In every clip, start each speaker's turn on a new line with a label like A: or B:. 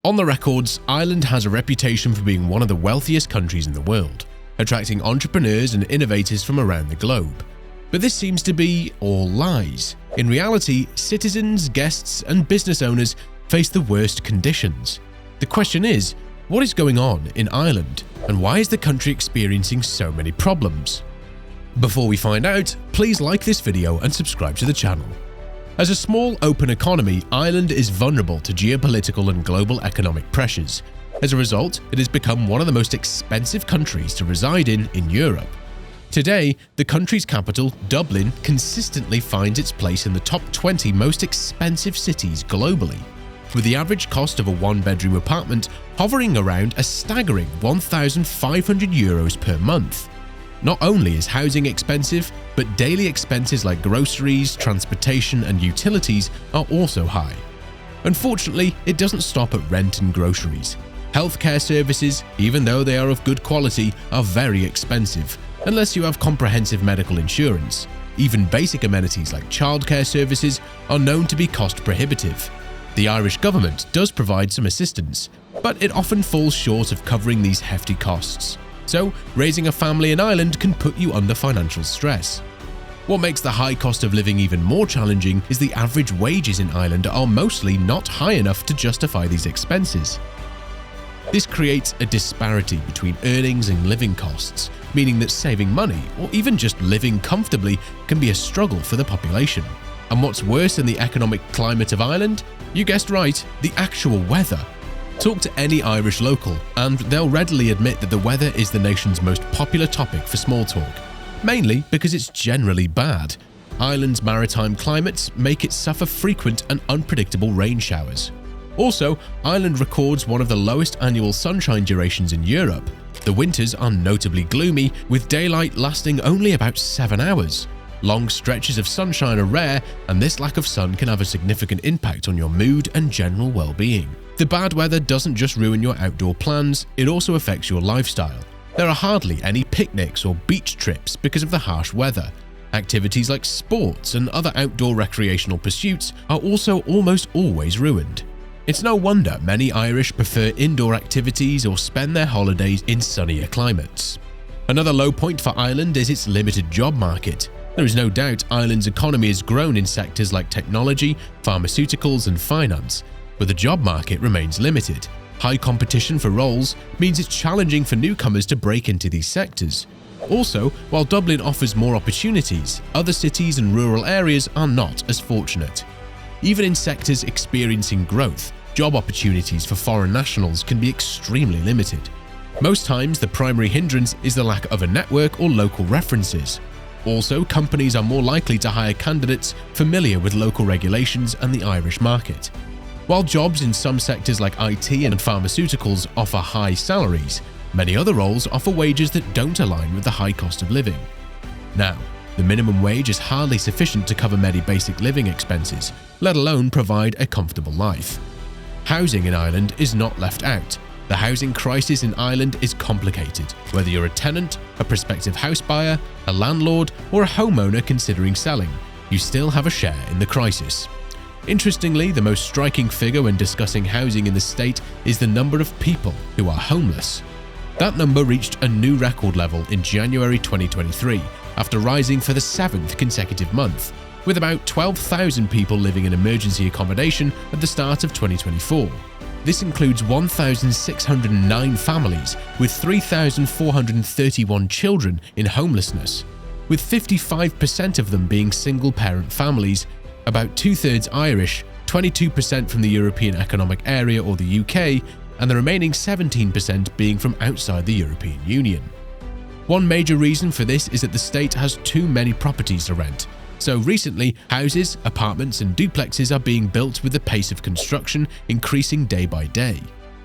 A: On the records, Ireland has a reputation for being one of the wealthiest countries in the world, attracting entrepreneurs and innovators from around the globe. But this seems to be all lies. In reality, citizens, guests, and business owners face the worst conditions. The question is, what is going on in Ireland, and why is the country experiencing so many problems? Before we find out, please like this video and subscribe to the channel. As a small, open economy, Ireland is vulnerable to geopolitical and global economic pressures. As a result, it has become one of the most expensive countries to reside in Europe. Today, the country's capital, Dublin, consistently finds its place in the top 20 most expensive cities globally, with the average cost of a one-bedroom apartment hovering around a staggering €1,500 per month. Not only is housing expensive, but daily expenses like groceries, transportation, and utilities are also high. Unfortunately, it doesn't stop at rent and groceries. Healthcare services, even though they are of good quality, are very expensive, unless you have comprehensive medical insurance. Even basic amenities like childcare services are known to be cost prohibitive. The Irish government does provide some assistance, but it often falls short of covering these hefty costs. So, raising a family in Ireland can put you under financial stress. What makes the high cost of living even more challenging is the average wages in Ireland are mostly not high enough to justify these expenses. This creates a disparity between earnings and living costs, meaning that saving money, or even just living comfortably, can be a struggle for the population. And what's worse than the economic climate of Ireland? You guessed right, the actual weather. Talk to any Irish local, and they'll readily admit that the weather is the nation's most popular topic for small talk, mainly because it's generally bad. Ireland's maritime climates make it suffer frequent and unpredictable rain showers. Also, Ireland records one of the lowest annual sunshine durations in Europe. The winters are notably gloomy, with daylight lasting only about 7 hours. Long stretches of sunshine are rare, and this lack of sun can have a significant impact on your mood and general well-being. The bad weather doesn't just ruin your outdoor plans, it also affects your lifestyle. There are hardly any picnics or beach trips because of the harsh weather. Activities like sports and other outdoor recreational pursuits are also almost always ruined. It's no wonder many Irish prefer indoor activities or spend their holidays in sunnier climates. Another low point for Ireland is its limited job market. There is no doubt Ireland's economy has grown in sectors like technology, pharmaceuticals, and finance, but the job market remains limited. High competition for roles means it's challenging for newcomers to break into these sectors. Also, while Dublin offers more opportunities, other cities and rural areas are not as fortunate. Even in sectors experiencing growth, job opportunities for foreign nationals can be extremely limited. Most times, the primary hindrance is the lack of a network or local references. Also, companies are more likely to hire candidates familiar with local regulations and the Irish market. While jobs in some sectors like IT and pharmaceuticals offer high salaries, many other roles offer wages that don't align with the high cost of living. Now, the minimum wage is hardly sufficient to cover many basic living expenses, let alone provide a comfortable life. Housing in Ireland is not left out. The housing crisis in Ireland is complicated. Whether you're a tenant, a prospective house buyer, a landlord, or a homeowner considering selling, you still have a share in the crisis. Interestingly, the most striking figure when discussing housing in the state is the number of people who are homeless. That number reached a new record level in January 2023, after rising for the 7th consecutive month, with about 12,000 people living in emergency accommodation at the start of 2024. This includes 1,609 families with 3,431 children in homelessness, with 55% of them being single-parent families, about 2/3 Irish, 22% from the European Economic Area or the UK, and the remaining 17% being from outside the European Union. One major reason for this is that the state has too many properties to rent. So recently, houses, apartments, and duplexes are being built with the pace of construction increasing day by day.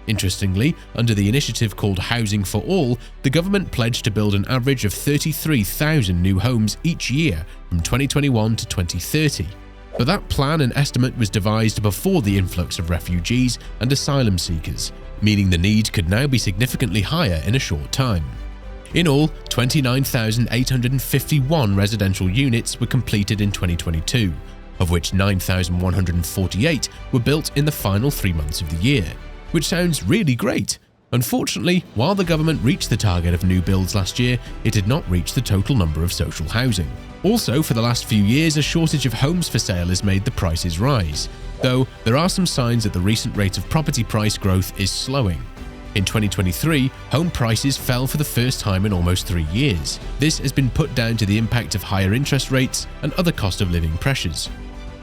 A: Interestingly, under the initiative called Housing for All, the government pledged to build an average of 33,000 new homes each year from 2021 to 2030. But that plan and estimate was devised before the influx of refugees and asylum seekers, meaning the need could now be significantly higher in a short time. In all, 29,851 residential units were completed in 2022, of which 9,148 were built in the final 3 months of the year. which sounds really great. Unfortunately, while the government reached the target of new builds last year, it did not reach the total number of social housing. Also, for the last few years, a shortage of homes for sale has made the prices rise, though there are some signs that the recent rate of property price growth is slowing. In 2023, home prices fell for the first time in almost 3 years. This has been put down to the impact of higher interest rates and other cost of living pressures.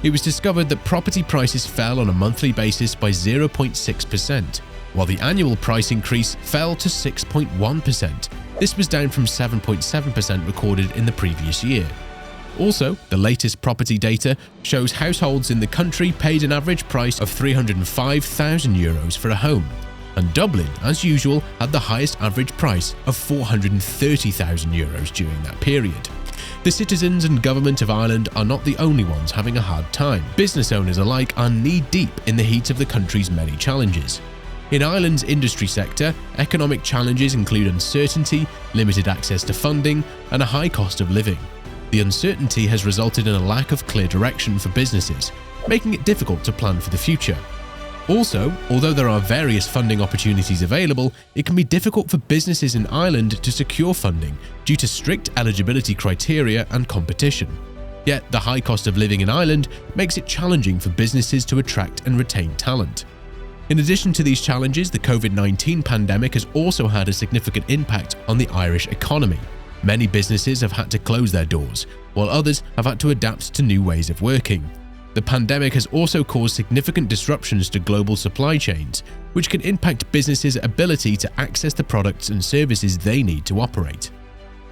A: It was discovered that property prices fell on a monthly basis by 0.6%, while the annual price increase fell to 6.1%. This was down from 7.7% recorded in the previous year. Also, the latest property data shows households in the country paid an average price of €305,000 for a home, and Dublin, as usual, had the highest average price of €430,000 during that period. The citizens and government of Ireland are not the only ones having a hard time. Business owners alike are knee-deep in the heat of the country's many challenges. In Ireland's industry sector, economic challenges include uncertainty, limited access to funding, and a high cost of living. The uncertainty has resulted in a lack of clear direction for businesses, making it difficult to plan for the future. Also, although there are various funding opportunities available, it can be difficult for businesses in Ireland to secure funding due to strict eligibility criteria and competition. Yet, the high cost of living in Ireland makes it challenging for businesses to attract and retain talent. In addition to these challenges, the COVID-19 pandemic has also had a significant impact on the Irish economy. Many businesses have had to close their doors, while others have had to adapt to new ways of working. The pandemic has also caused significant disruptions to global supply chains, which can impact businesses' ability to access the products and services they need to operate.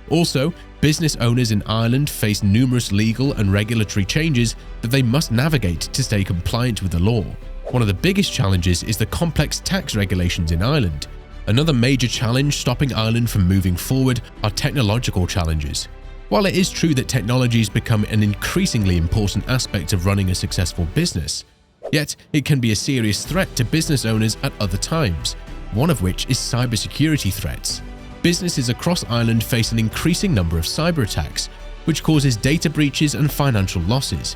A: Also, business owners in Ireland face numerous legal and regulatory changes that they must navigate to stay compliant with the law. One of the biggest challenges is the complex tax regulations in Ireland. Another major challenge stopping Ireland from moving forward are technological challenges. While it is true that technology has become an increasingly important aspect of running a successful business, yet it can be a serious threat to business owners at other times, one of which is cybersecurity threats. Businesses across Ireland face an increasing number of cyber attacks, which causes data breaches and financial losses.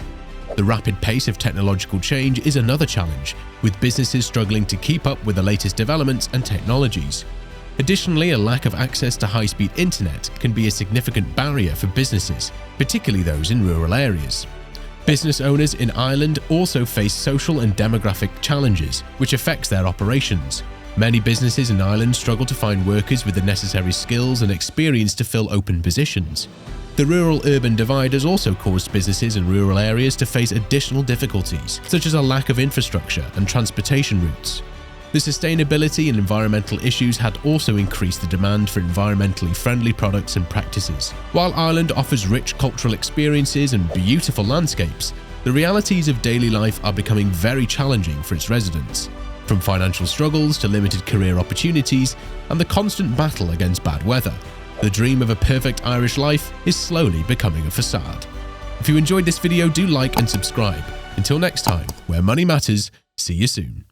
A: The rapid pace of technological change is another challenge, with businesses struggling to keep up with the latest developments and technologies. Additionally, a lack of access to high-speed internet can be a significant barrier for businesses, particularly those in rural areas. Business owners in Ireland also face social and demographic challenges, which affects their operations. Many businesses in Ireland struggle to find workers with the necessary skills and experience to fill open positions. The rural-urban divide has also caused businesses in rural areas to face additional difficulties, such as a lack of infrastructure and transportation routes. The sustainability and environmental issues had also increased the demand for environmentally friendly products and practices. While Ireland offers rich cultural experiences and beautiful landscapes, the realities of daily life are becoming very challenging for its residents. From financial struggles to limited career opportunities and the constant battle against bad weather, the dream of a perfect Irish life is slowly becoming a facade. If you enjoyed this video, do like and subscribe. Until next time, where money matters, see you soon.